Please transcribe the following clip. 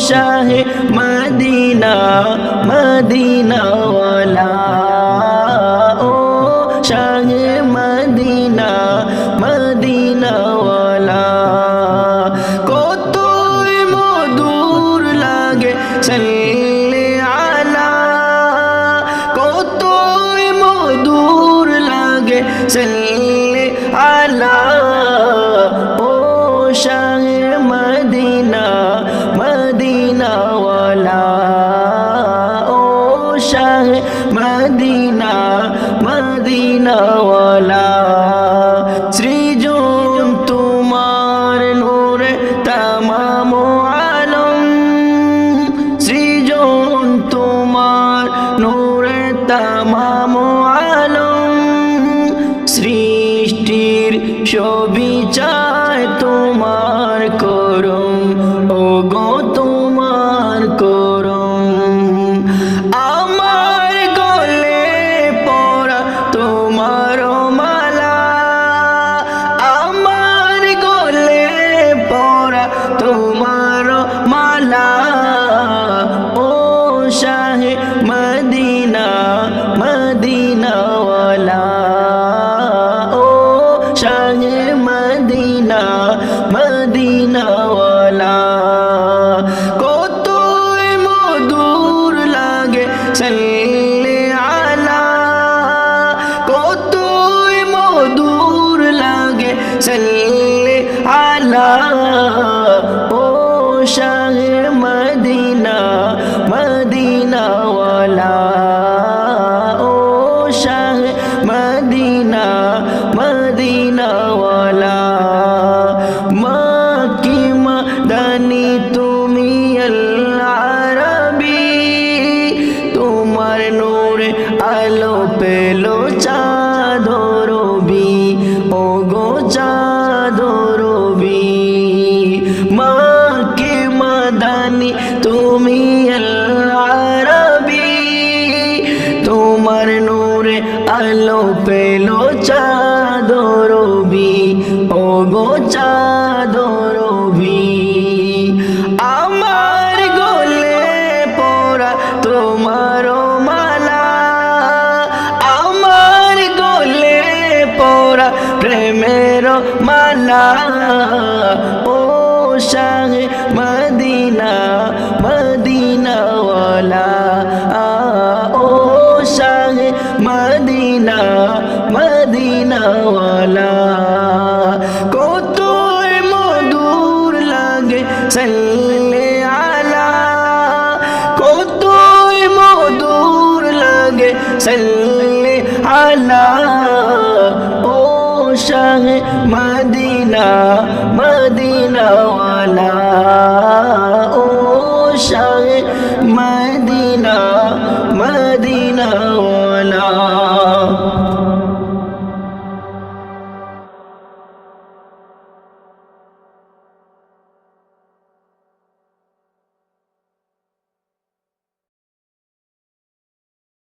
শাহে Medina মদিনাওয়ালা ও শাহে Medina মদিনাওয়ালা কতই মধুর লাগে সাল্লি আলা কতই মধুর লাগে সাল্লি আলা ও শাহে মদিনা মদিনাওয়ালা ও শাহে মদিনা মদিনাওয়ালা সৃজন তোমার নূরে তামাম আলম সৃজন তোমার নূরে তামাম আলম সৃষ্টির ছবি চায় তোমার করম ও গো তোমার করম আমার গলে পরা তোমার মালা আমার গলে পরা তোমার মালা ও শাহে মদিনা মদিনাওয়ালা ও শাহে মদিনা মদিনাওয়ালা কতই মধুর লাগে সাল্লি আলা কতই মধুর লাগে সাল্লি আলা ও শাহে মদিনা মদিনাওয়ালা ও শাহে মদিনা মদিনাওয়ালা মাকি মাদানি তুমি আল্লাহ আরবি তোমার নূরে আলো পেলো চাঁদ রবি ও গো চাঁদ রবি মাকি মাদানি তুমি আল্লাহ আরবি তোমার নূরে আলো পেলো চাঁদ রবি ও গো চাঁদ রবি আমার গলে পরা তোমার মালা আমার গলে পরা প্রেমের মালা ও শাহে মদিনা মদিনাওয়ালা ও শাহে মদিনা মদিনাওয়ালা কতই মধুর লাগে সাল্লি আলা কতই মধুর লাগে সাল্লি আলা ও শাহে মদিনা মদিনাওয়ালা ও শাহে মদিনা মদিনাওয়ালা